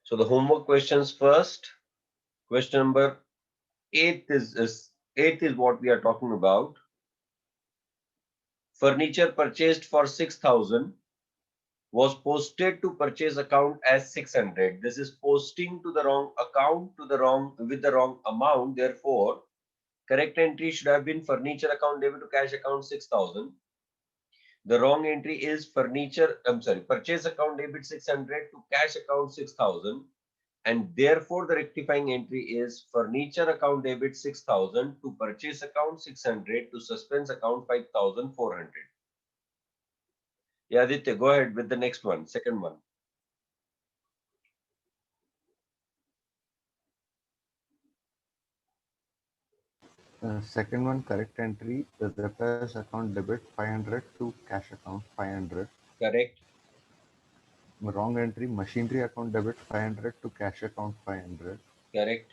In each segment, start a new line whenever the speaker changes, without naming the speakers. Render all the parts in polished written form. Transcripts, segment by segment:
So the homework questions first. Question number eighth is what we are talking about. Furniture purchased for 6,000 was posted to purchase account as 600. This is posting to the wrong account to the wrong with the wrong amount. Therefore, correct entry should have been furniture account debit to cash account 6,000. The wrong entry is purchase account debit 600 to cash account 6,000. And therefore, the rectifying entry is furniture account debit 6,000 to purchase account 600 to suspense account 5,400. Yeah, Aditya, go ahead with the next one, second one.
Second one, correct entry, the repairs account debit 500 to cash account 500.
Correct.
Wrong entry, machinery account debit 500 to cash account 500.
Correct.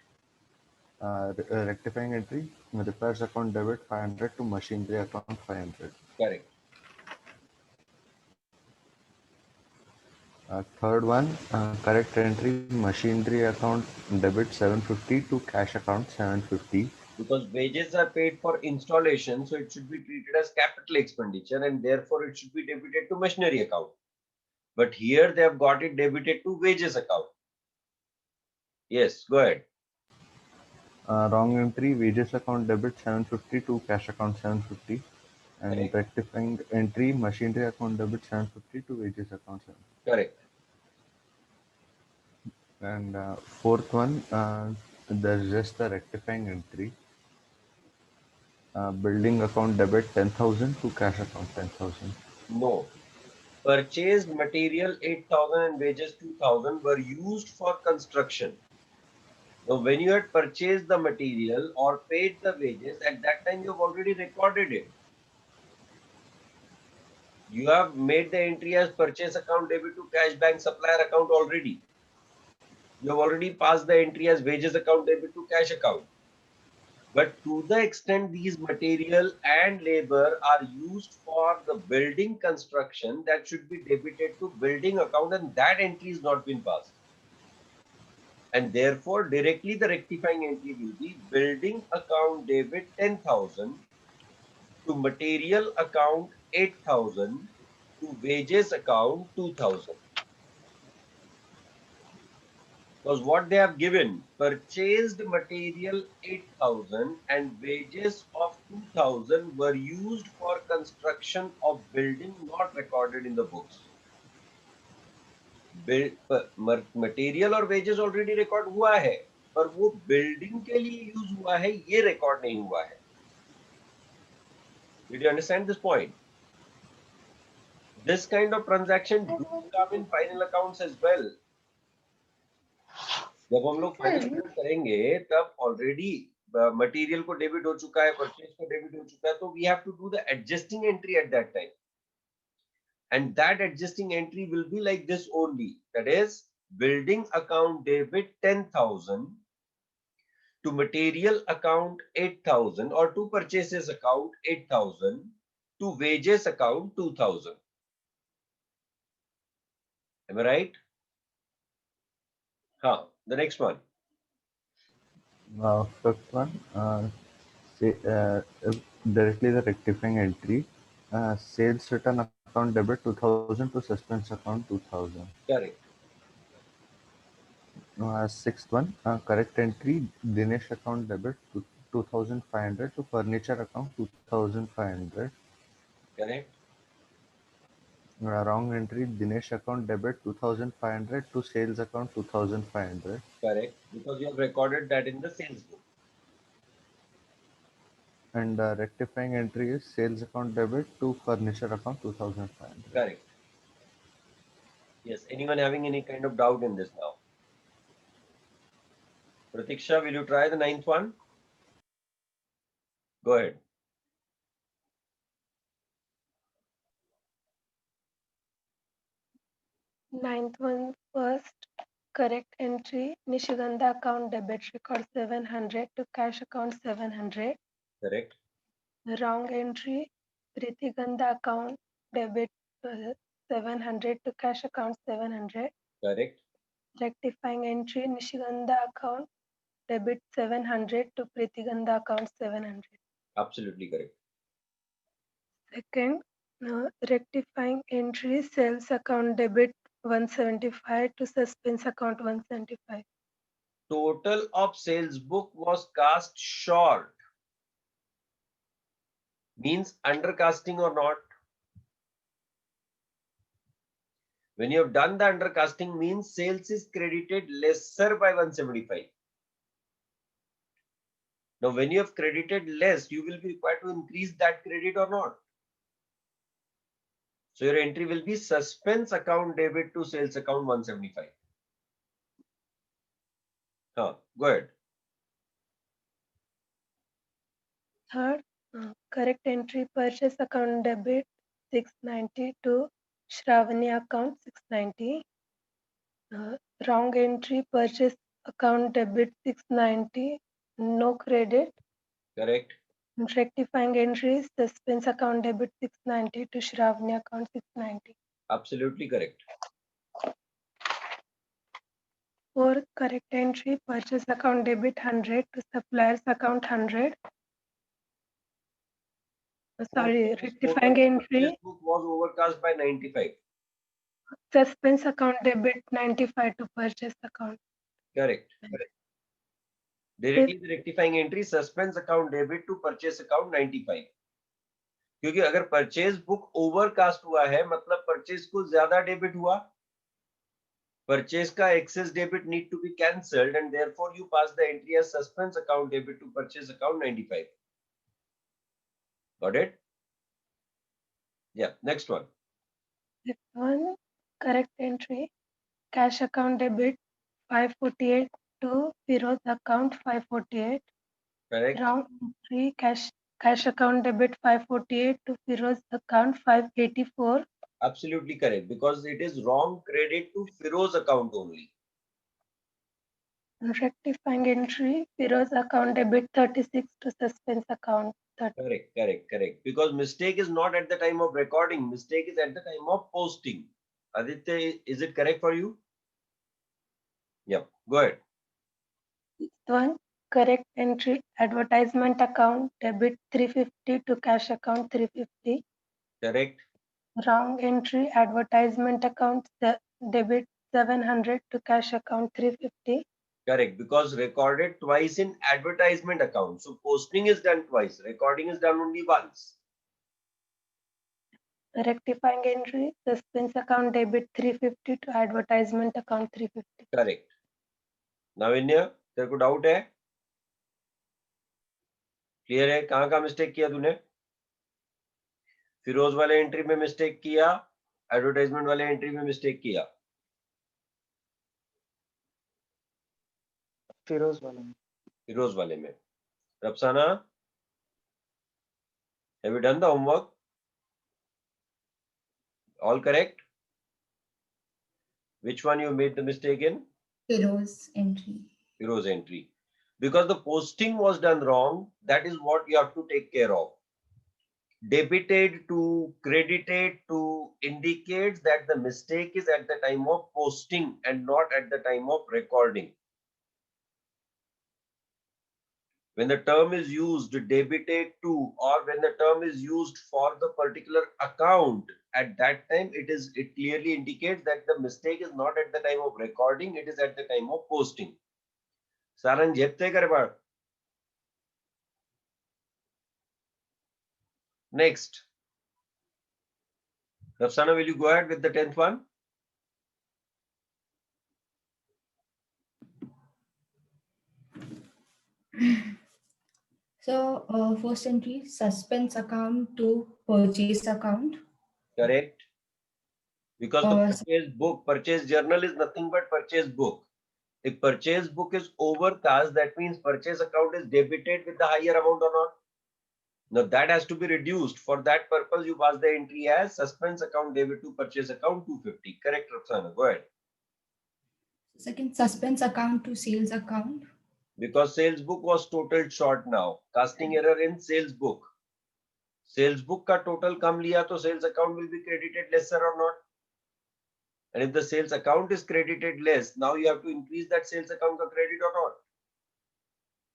Rectifying entry, repairs account debit 500 to machinery account 500.
Correct.
Third one, correct entry, machinery account debit 750 to cash account 750.
Because wages are paid for installation, so it should be treated as capital expenditure and therefore it should be debited to machinery account. But here they have got it debited to wages account. Yes, go ahead.
Wrong entry, wages account debit 750 to cash account 750. And
Correct.
rectifying entry, machinery account debit 750 to wages account 750.
Correct.
And fourth one, there's just a rectifying entry. Building account debit 10,000 to cash account 10,000.
No. Purchased material 8,000 and wages 2,000 were used for construction. Now, when you had purchased the material or paid the wages, at that time you have already recorded it. You have made the entry as purchase account debit to cash bank supplier account already. You have already passed the entry as wages account debit to cash account. But to the extent these material and labor are used for the building construction, that should be debited to building account and that entry is not been passed. And therefore, directly the rectifying entry will be building account debit 10,000 to material account 8,000 to wages account 2,000. Because what they have given, purchased material 8,000 and wages of 2,000 were used for construction of building not recorded in the books. Material और wages already record हुआ है, पर वो building के लिए use हुआ है ये रिकॉर्ड नहीं हुआ है. Did you understand this point? This kind of transaction do come in final accounts as well. जब हम लोग फाइनल अकाउंट करेंगे तब ऑलरेडी मटेरियल को डेबिट हो चुका है, परचेज को डेबिट हो चुका है, तो we have to do the adjusting entry at that time. And that adjusting entry will be like this only. That is, building account debit 10,000 to material account 8,000 or to purchases account 8,000 to wages account 2,000. Am I right? The next one.
Fifth one, directly the rectifying entry. Sales return account debit 2,000 to suspense account 2,000.
Correct.
Sixth one, correct entry, Dinesh account debit 2,500 to furniture account 2,500.
Correct.
Wrong entry, Dinesh account debit 2,500 to sales account 2,500.
Correct. Because you have recorded that in the sales book.
And rectifying entry is sales account debit to furniture account 2,500.
Correct. Yes. Anyone having any kind of doubt in this now? Pratiksha, will you try the ninth one? Go ahead.
Ninth one, first correct entry, Nishigandha account debit record 700 to cash account 700.
Correct.
Wrong entry, Pritigandha account debit 700 to cash account 700.
Correct.
Rectifying entry, Nishigandha account debit 700 to Pritigandha account 700.
Absolutely correct.
Second, rectifying entry, sales account debit 175 to suspense account 175.
Total of sales book was cast short. Means undercasting or not. When you have done the undercasting means sales is credited lesser by 175. Now when you have credited less, you will be required to increase that credit or not. So your entry will be suspense account debit to sales account 175. Go ahead.
Third, correct entry, purchase account debit 690 to Shravani account 690. Wrong entry, purchase account debit 690, no credit.
Correct.
Rectifying entry, suspense account debit 690 to Shravani account 690.
Absolutely correct.
Fourth, correct entry, purchase account debit 100 to suppliers account 100. Sorry, rectifying entry,
Purchase book was overcast by 95.
suspense account debit 95 to purchase account.
Correct. Directly the rectifying entry, suspense account debit to purchase account 95. क्योंकि अगर purchase book overcast हुआ है मतलब purchase को ज्यादा debit हुआ, purchase का excess debit need to be cancelled and therefore you pass the entry as suspense account debit to purchase account 95. Got it? Yeah, next one.
Next one, correct entry, cash account debit 548 to Firoz account 548.
Correct.
Wrong entry, cash account debit 548 to Firoz account 584.
Absolutely correct because it is wrong credit to Firoz account only.
Rectifying entry, Firoz account debit 36 to suspense account 30.
Correct. Because mistake is not at the time of recording, mistake is at the time of posting. Aditya, is it correct for you? Yeah, go ahead.
Next one, correct entry, advertisement account debit 350 to cash account 350.
Correct.
Wrong entry, advertisement account debit 700 to cash account 350.
Correct, because recorded twice in advertisement account. So posting is done twice, recording is done only once.
Rectifying entry, suspense account debit 350 to advertisement account 350.
Correct. नाविन्य, तेरे को doubt है? Clear है? कहाँ का mistake किया तूने? फिरोज वाले एंट्री में मिस्टेक किया, एडवर्टाइजमेंट वाले एंट्री में मिस्टेक किया? फिरोज वाले में. रफसाना, have you done the homework? All correct? Which one you made the mistake in?
Firoz entry.
Firoz entry. Because the posting was done wrong, that is what you have to take care of. Debited to credited to indicates that the mistake is at the time of posting and not at the time of recording. When the term is used debited to or when the term is used for the particular account, at that time it clearly indicates that the mistake is not at the time of recording, it is at the time of posting. Saran jette kare baad. Next. Rafsana, will you go ahead with the 10th one?
So first entry, suspense account to purchase account.
Correct. Because the purchase book, purchase journal is nothing but purchase book. If purchase book is overcast, that means purchase account is debited with the higher amount or not? Now that has to be reduced. For that purpose, you pass the entry as suspense account debit to purchase account 250. Correct, Rafsana. Go ahead.
Second, suspense account to sales account.
Because sales book was totaled short now. Casting error in sales book. Sales book का total कम लिया तो sales account will be credited lesser or not? And if the sales account is credited less, now you have to increase that sales account ka credit or not.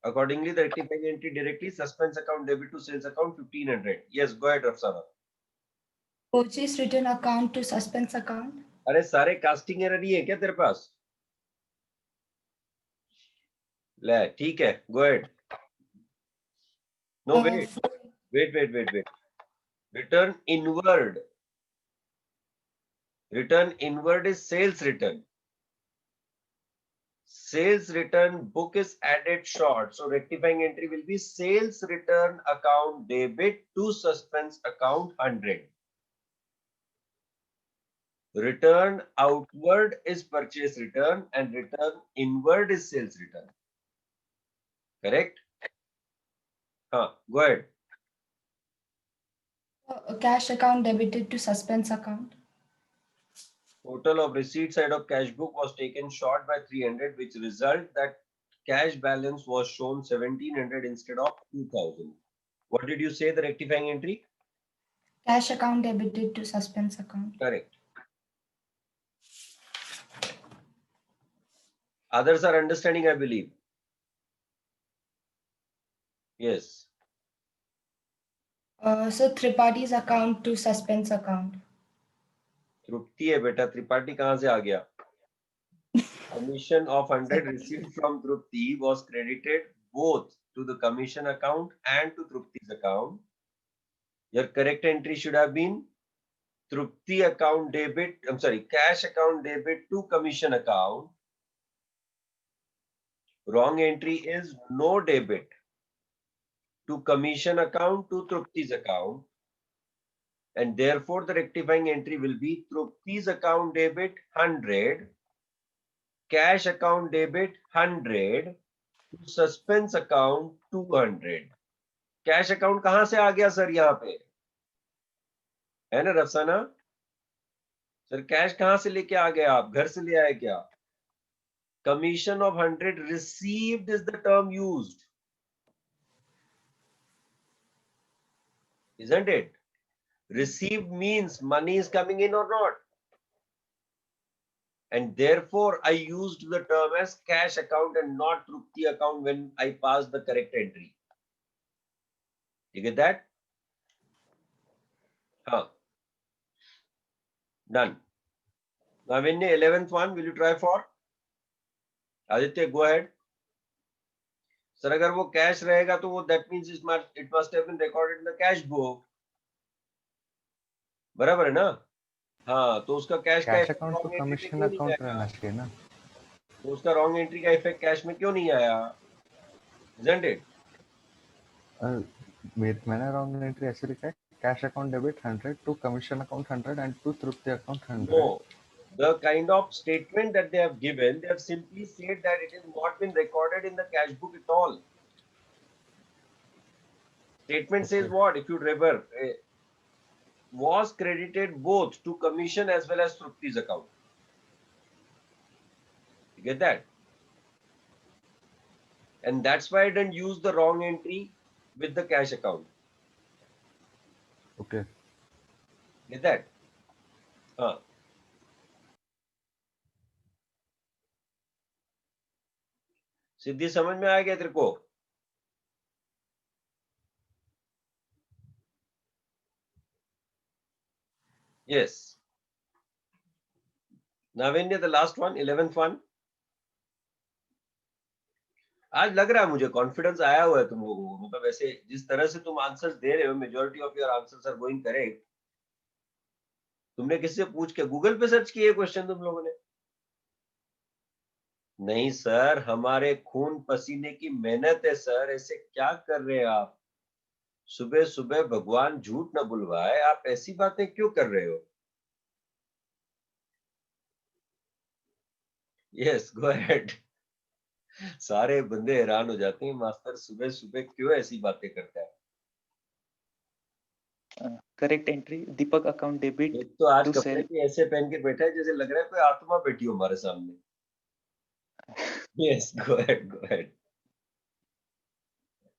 Accordingly, the rectifying entry directly suspense account debit to sales account 1500. Yes, go ahead, Rafsana.
Purchase return account to suspense account.
अरे सारे casting error ही है क्या तेरे पास? ले ठीक है, go ahead. No, wait. Return inward. Return inward is sales return. Sales return book is added short. So rectifying entry will be sales return account debit to suspense account 100. Return outward is purchase return and return inward is sales return. Correct? Go ahead.
Cash account debited to suspense account.
Total of receipt side of cash book was taken short by 300, which result that cash balance was shown 1700 instead of 2000. What did you say the rectifying entry?
Cash account debited to suspense account.
Correct. Others are understanding, I believe. Yes.
So Tripaঠি's account to suspense account.
Trupti है बेटा, Tripathi कहाँ से आ गया? Commission of 100 received from Trupti was credited both to the commission account and to Trupti's account. Your correct entry should have been Trupti account debit, cash account debit to commission account. Wrong entry is no debit to commission account to Trupti's account. And therefore the rectifying entry will be Trupti's account debit 100, cash account debit 100, to suspense account 200. Cash account कहां से आ गया sir यहाँ पे? है ना रफसाना? Sir cash कहां से लेके आ गए आप? घर से ले आए क्या? Commission of 100 received is the term used. Isn't it? Received means money is coming in or not. And therefore, I used the term as cash account and not Trupti account when I passed the correct entry. You get that? Done. Now, when the 11th one, will you try for? Aditya, go ahead. Sir, अगर वो cash रहेगा तो वो that means it must have been recorded in the cash book. बराबर है ना? हाँ, तो उसका कैश का
अकाउंट तो कमीशन अकाउंट रहना चाहिए ना,
तो उसका रॉन्ग एंट्री का इफेक्ट कैश में क्यों नहीं आया? Isn't it?
मैंने रॉन्ग एंट्री ऐसे लिखा है, cash account debit 100 to commission account 100 and to Trupti account 100.
No, the kind of statement that they have given, they have simply said that it has not been recorded in the cash book at all. Statement says what? If you remember, was credited both to commission as well as Trupti's account. You get that? And that's why I didn't use the wrong entry with the cash account.
Okay.
Get that? सिद्धि समझ में आ गया तेरे को? Yes. Navenya, the last one, 11th one. आज लग रहा है मुझे कॉन्फिडेंस आया हुआ है तुम लोगों को, मतलब ऐसे जिस तरह से तुम आंसर्स दे रहे हो, majority of your answers are going correct. तुमने किससे पूछ के गूगल पे सर्च किए क्वेश्चन तुम लोगों ने? नहीं सर, हमारे खून पसीने की मेहनत है सर, ऐसे क्या कर रहे हैं आप? सुबह सुबह भगवान झूठ न बुलवाए, आप ऐसी बातें क्यों कर रहे हो? Yes, go ahead. सारे बंदे हैरान हो जाते हैं, मास्टर सुबह सुबह क्यों ऐसी बातें करता है?
करेक्ट एंट्री दीपक अकाउंट डेबिट.
एक तो आज कपड़े भी ऐसे पहन के बैठा है जैसे लग रहा है कोई आत्मा बैठी हो हमारे सामने. Yes, go ahead.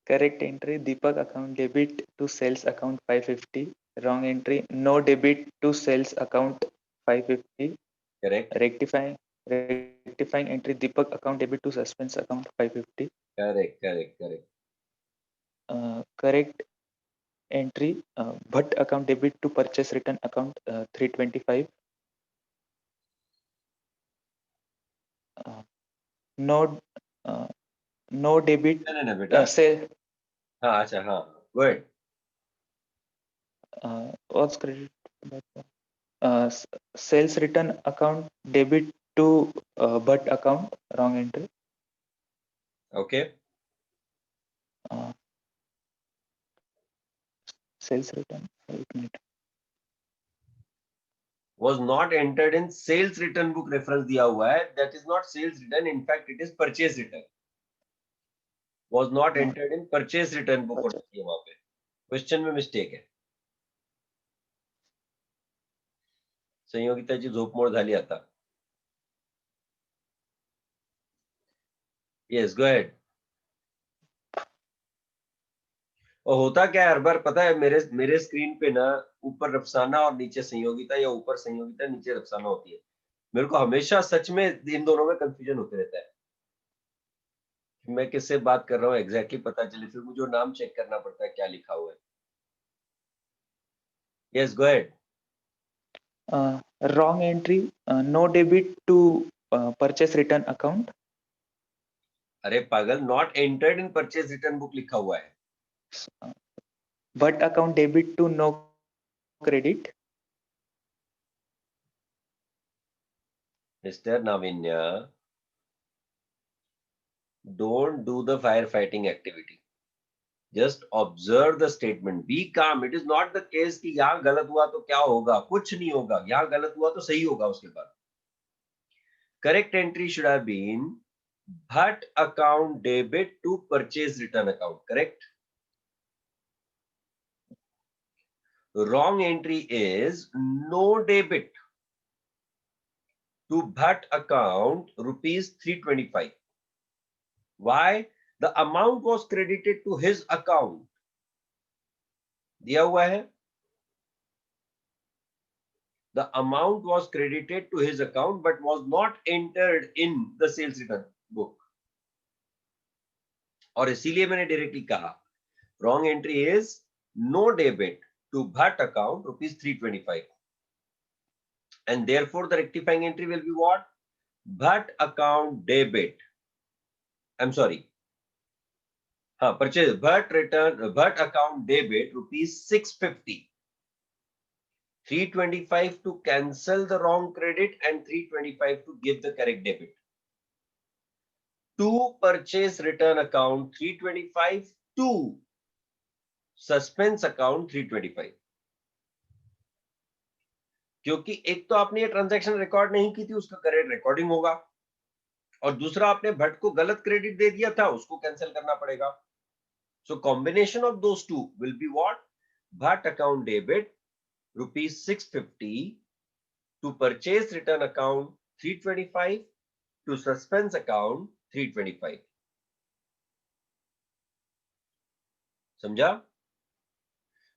Correct entry Deepak account debit to sales account 550. Wrong entry no debit to sales account 550.
Correct.
rectifying entry Deepak account debit to suspense account 550.
Correct. Correct. Correct.
Correct entry Bhatt account debit to purchase return account 325. No no debit
No, बेटा.
sale
हाँ, अच्छा, हाँ. Go ahead.
was credit sales return account debit to Bhatt account, wrong entry.
Okay.
Sales return, एक minute.
Was not entered in sales return book reference दिया हुआ है. That is not sales return. In fact, it is purchase return. Was not
Not
entered in purchase return book
purchase.
होती है वहां पे. Question में mistake है. संयोगिताची झोपमोड झाली आता. Yes, go ahead. और होता क्या है हर बार पता है मेरे स्क्रीन पे ना ऊपर रफसाना और नीचे संयोगिता या ऊपर संयोगिता नीचे रफसाना होती है. मेरे को हमेशा सच में इन दोनों में कंफ्यूजन होते रहता है कि मैं किससे बात कर रहा हूँ एग्जैक्टली पता चले, फिर मुझे नाम चेक करना पड़ता है क्या लिखा हुआ है. Yes, go ahead.
Wrong entry no debit to purchase return account.
अरे पागल, not entered in purchase return book लिखा हुआ है.
Bhatt account debit to no credit.
Mister Navinya, don't do the firefighting activity. Just observe the statement. Be calm. It is not the case कि यहाँ गलत हुआ तो क्या होगा. कुछ नहीं होगा. यहाँ गलत हुआ तो सही होगा उसके बाद. Correct entry should have been Bhatt account debit to purchase return account. Correct. Wrong entry is no debit to Bhatt account rupees 325. Why? The amount was credited to his account. दिया हुआ है. The amount was credited to his account but was not entered in the sales return book. और इसीलिए मैंने directly कहा wrong entry is no debit to Bhatt account rupees 325. And therefore the rectifying entry will be what? Bhatt account debit. I'm sorry. Purchase Bhatt account debit rupees 650. 325 to cancel the wrong credit and 325 to give the correct debit. To purchase return account 325 to suspense account 325. क्योंकि एक तो आपने ये transaction record नहीं की थी, उसका correct recording होगा, और दूसरा आपने भट्ट को गलत क्रेडिट दे दिया था, उसको कैंसिल करना पड़ेगा. So combination of those two will be what? Bhatt account debit rupees 650 to purchase return account 325 to suspense account 325. समझा?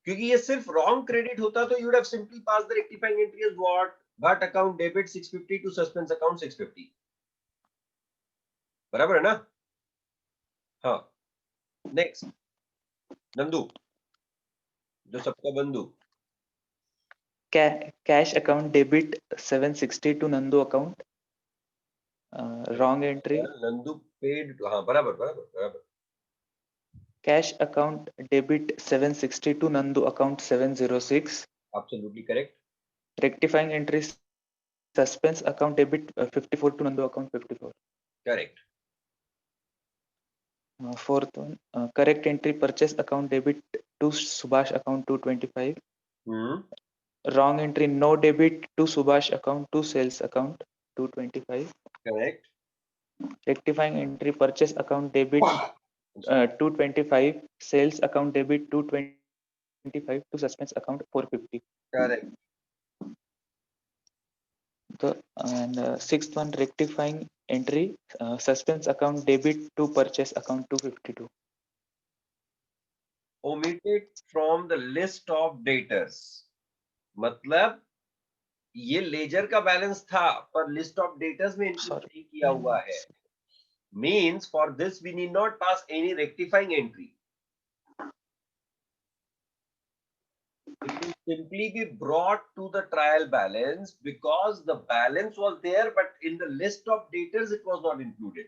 क्योंकि ये सिर्फ रॉन्ग क्रेडिट होता तो you would have simply pass the rectifying entry as what? Bhatt account debit 650 to suspense account 650. बराबर है ना? हाँ. नेक्स्ट नंदू, जो सबका बंधु.
Cash account debit 760 to Nandu account. Wrong entry.
Nandu paid. हाँ, बराबर बराबर बराबर.
Cash account debit 760 to Nandu account 706.
Absolutely correct.
Rectifying entry suspense account debit 54 to Nandu account 54.
Correct.
Fourth one, correct entry purchase account debit to Subhash account 225. Wrong entry no debit to Subhash account to sales account 225.
Correct.
Rectifying entry purchase account debit 225, sales account debit 225 to suspense account 450.
Correct.
And sixth one, rectifying entry suspense account debit to purchase account 252.
Omitted from the list of debtors. मतलब ये laser का balance था पर list of debtors में entry
Sorry.
नहीं किया हुआ है. Means for this we need not pass any rectifying entry. It will simply be brought to the trial balance because the balance was there, but in the list of debtors it was not included.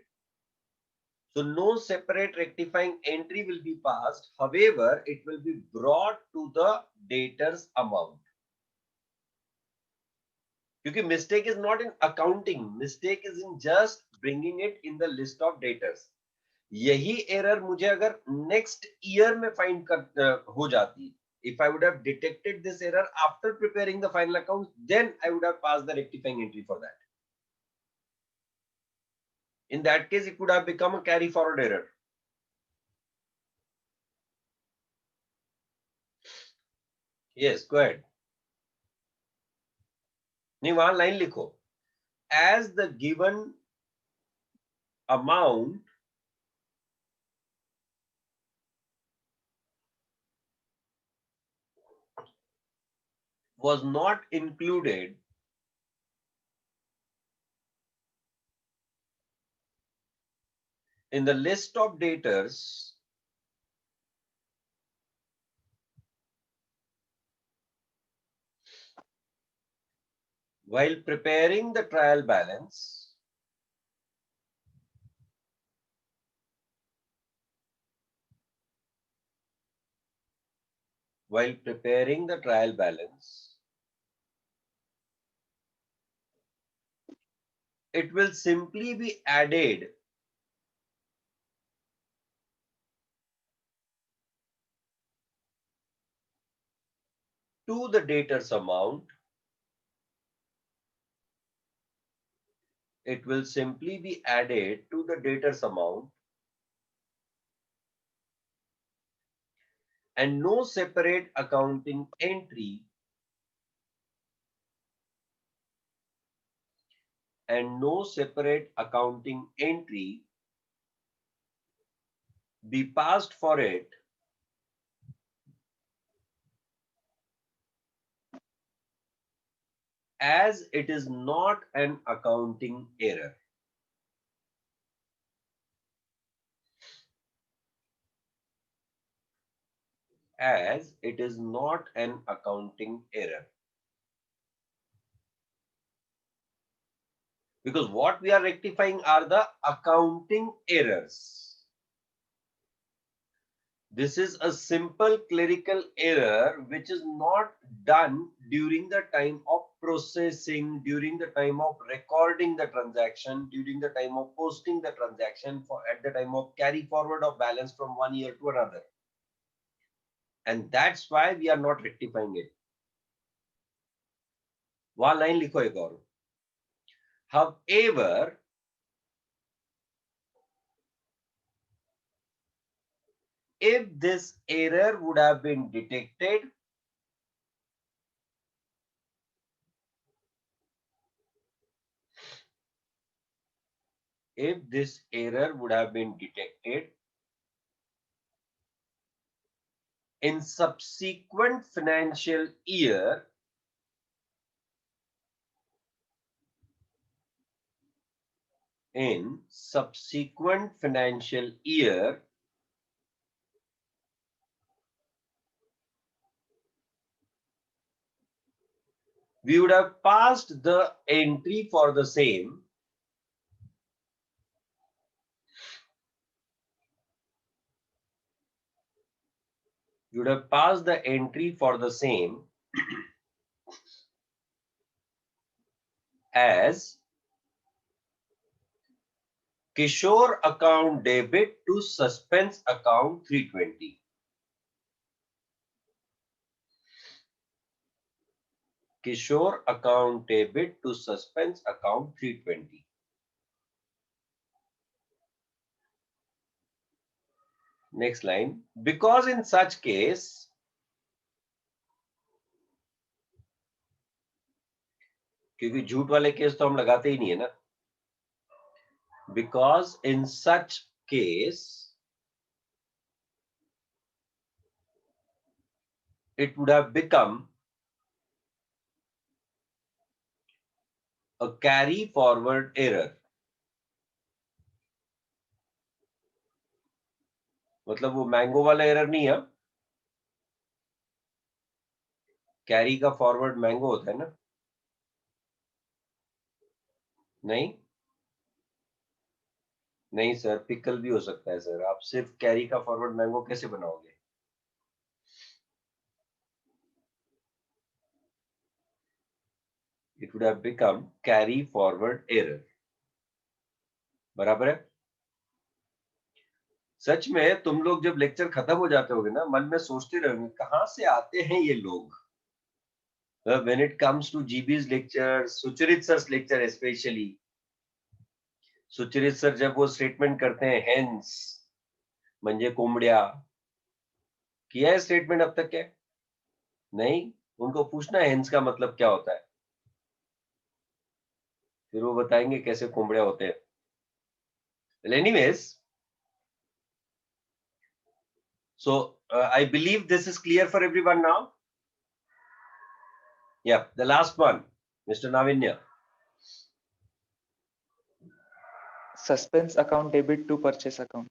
So no separate rectifying entry will be passed. However, it will be brought to the debtors amount. Because mistake is not in accounting, mistake is in just bringing it in the list of debtors. यही error मुझे अगर next year में find कर हो जाती, if I would have detected this error after preparing the final account, then I would have passed the rectifying entry for that. In that case, it would have become a carry forward error. Yes, go ahead. नहीं, वहां line लिखो. As the given amount was not included in the list of debtors, while preparing the trial balance, it will simply be added to the debtors amount. It will simply be added to the debtors amount, and no separate accounting entry be passed for it as it is not an accounting error. As it is not an accounting error. Because what we are rectifying are the accounting errors. This is a simple clerical error which is not done during the time of processing, during the time of recording the transaction, during the time of posting the transaction, at the time of carry forward of balance from one year to another. And that's why we are not rectifying it. वहां line लिखो एक और. However, if this error would have been detected, in subsequent financial year, we would have passed the entry for the same. We would have passed the entry for the same as Kishore account debit to suspense account 320. Kishore account debit to suspense account 320. Next line. Because in such case, क्योंकि झूठ वाले case तो हम लगाते ही नहीं है ना. Because in such case, it would have become a carry forward error. मतलब वो मैंगो वाला एरर नहीं है, कैरी का फॉरवर्ड मैंगो होता है ना? नहीं नहीं सर, पिकल भी हो सकता है सर। आप सिर्फ कैरी का फॉरवर्ड मैंगो कैसे बनाओगे? It would have become carry forward error. बराबर है? सच में तुम लोग जब लेक्चर खत्म हो जाते होगे ना, मन में सोचते रहोगे कहां से आते हैं ये लोग। When it comes to GB's lecture, Sucharit sir's lecture especially, Sucharit sir जब वो स्टेटमेंट करते हैं हेंस म्हणजे कोंबड्या, किया है स्टेटमेंट अब तक क्या? नहीं, उनको पूछना हेंस का मतलब क्या होता है, फिर वो बताएंगे कैसे कोंबड्या होते हैं। Well, anyways, so I believe this is clear for everyone now. Yeah, the last one, Mr. Navinya.
Suspense account debit to purchase account.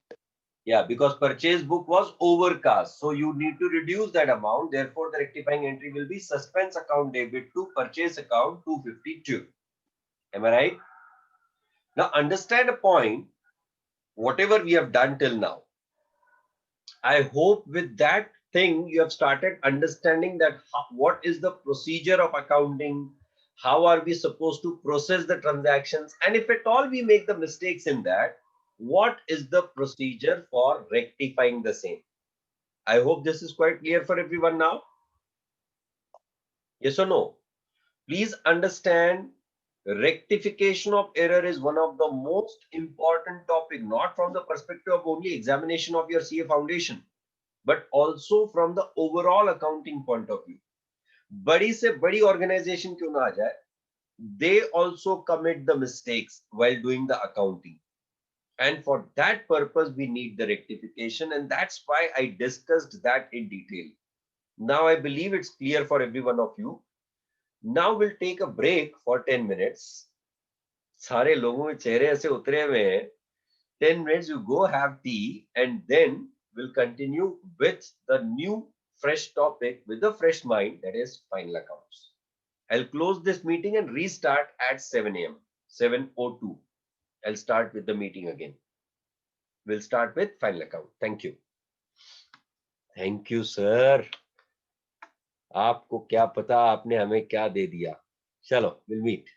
Yeah, because purchase book was overcast, so you need to reduce that amount. Therefore, the rectifying entry will be suspense account debit to purchase account 252. Am I right? Now, understand a point. Whatever we have done till now, I hope with that thing you have started understanding that what is the procedure of accounting, how are we supposed to process the transactions, and if at all we make the mistakes in that, what is the procedure for rectifying the same. I hope this is quite clear for everyone now. Yes or no? Please understand, rectification of error is one of the most important topic, not from the perspective of only examination of your CA foundation, but also from the overall accounting point of view. बड़ी से बड़ी organization क्यों ना आ जाए, they also commit the mistakes while doing the accounting. And for that purpose, we need the rectification. And that's why I discussed that in detail. Now, I believe it's clear for every one of you. Now we'll take a break for 10 minutes. सारे लोगों के चेहरे ऐसे उतरे हुए हैं. 10 minutes, you go have tea, and then we'll continue with the new fresh topic with the fresh mind, that is final accounts. I'll close this meeting and restart at 7 a.m. 7:02. I'll start with the meeting again. We'll start with final account. Thank you. Thank you, sir. आपको क्या पता आपने हमें क्या दे दिया. चलो, we'll meet.